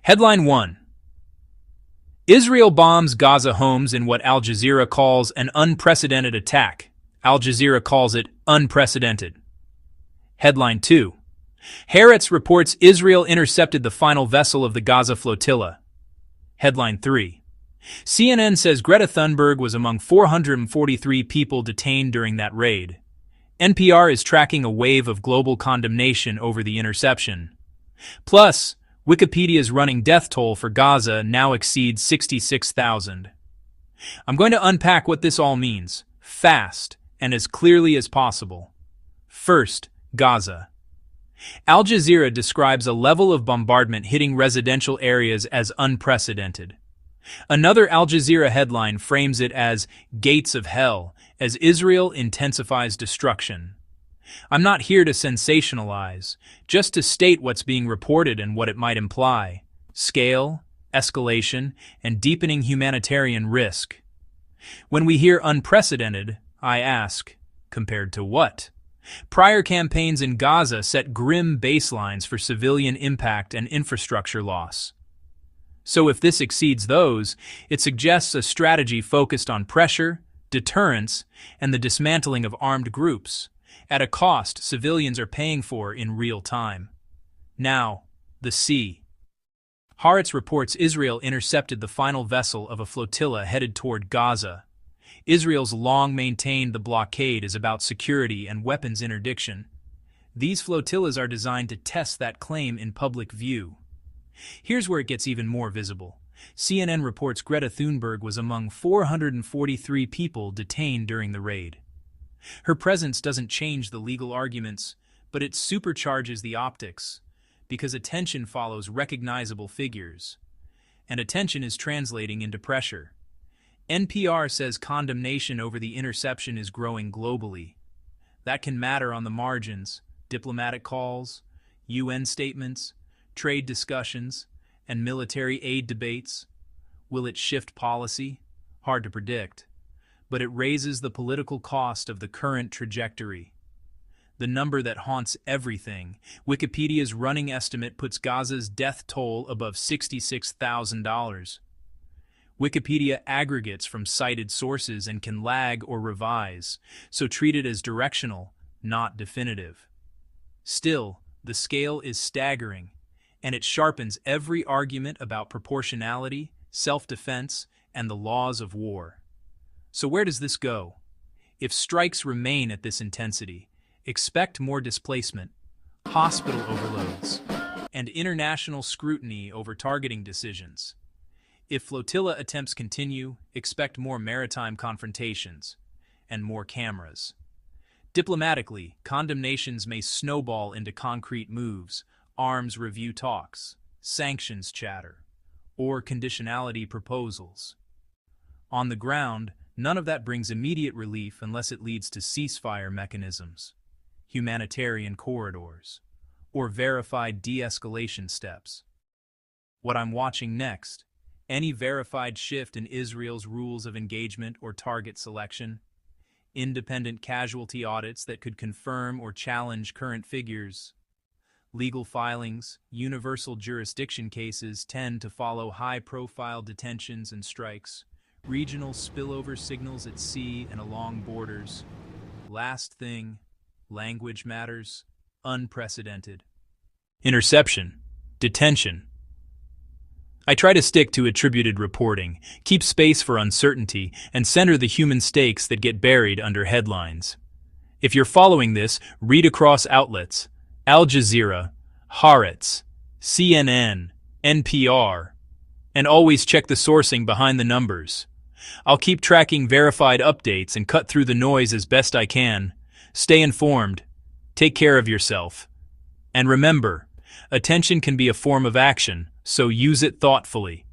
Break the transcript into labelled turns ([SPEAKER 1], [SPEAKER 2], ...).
[SPEAKER 1] Headline 1. Israel bombs Gaza homes in what Al Jazeera calls an unprecedented attack. Al Jazeera calls it unprecedented. Headline 2. Haaretz reports Israel intercepted the final vessel of the Gaza Flotilla. Headline 3. CNN says Greta Thunberg was among 443 people detained during that raid. NPR is tracking a wave of global condemnation over the interception. Plus, Wikipedia's running death toll for Gaza now exceeds 66,000. I'm going to unpack what this all means, fast and as clearly as possible. First, Gaza. Al Jazeera describes a level of bombardment hitting residential areas as unprecedented. Another Al Jazeera headline frames it as "Gates of Hell" as Israel intensifies destruction. I'm not here to sensationalize, just to state what's being reported and what it might imply: scale, escalation, and deepening humanitarian risk. When we hear unprecedented, I ask, compared to what? Prior campaigns in Gaza set grim baselines for civilian impact and infrastructure loss. So if this exceeds those, it suggests a strategy focused on pressure, deterrence, and the dismantling of armed groups, at a cost civilians are paying for in real time. Now, the sea. Haaretz reports Israel intercepted the final vessel of a flotilla headed toward Gaza. Israel's long maintained the blockade is about security and weapons interdiction. These flotillas are designed to test that claim in public view. Here's where it gets even more visible. CNN reports Greta Thunberg was among 443 people detained during the raid. Her presence doesn't change the legal arguments, but it supercharges the optics, because attention follows recognizable figures, and attention is translating into pressure. NPR says condemnation over the interception is growing globally. That can matter on the margins: diplomatic calls, UN statements, trade discussions, and military aid debates. Will it shift policy? Hard to predict. But it raises the political cost of the current trajectory. The number that haunts everything: Wikipedia's running estimate puts Gaza's death toll above $66,000. Wikipedia aggregates from cited sources and can lag or revise, so treat it as directional, not definitive. Still, the scale is staggering, and it sharpens every argument about proportionality, self-defense, and the laws of war. So where does this go? If strikes remain at this intensity, expect more displacement, hospital overloads, and international scrutiny over targeting decisions. If flotilla attempts continue, expect more maritime confrontations and more cameras. Diplomatically, condemnations may snowball into concrete moves: arms review talks, sanctions chatter, or conditionality proposals. On the ground, none of that brings immediate relief unless it leads to ceasefire mechanisms, humanitarian corridors, or verified de-escalation steps. What I'm watching next: any verified shift in Israel's rules of engagement or target selection, independent casualty audits that could confirm or challenge current figures. Legal filings, universal jurisdiction cases tend to follow high-profile detentions and strikes, regional spillover signals at sea and along borders. Last thing, language matters, unprecedented. Interception, detention. I try to stick to attributed reporting, keep space for uncertainty, and center the human stakes that get buried under headlines. If you're following this, read across outlets: Al Jazeera, Haaretz, CNN, NPR, and always check the sourcing behind the numbers. I'll keep tracking verified updates and cut through the noise as best I can. Stay informed, take care of yourself, and remember, attention can be a form of action, so use it thoughtfully.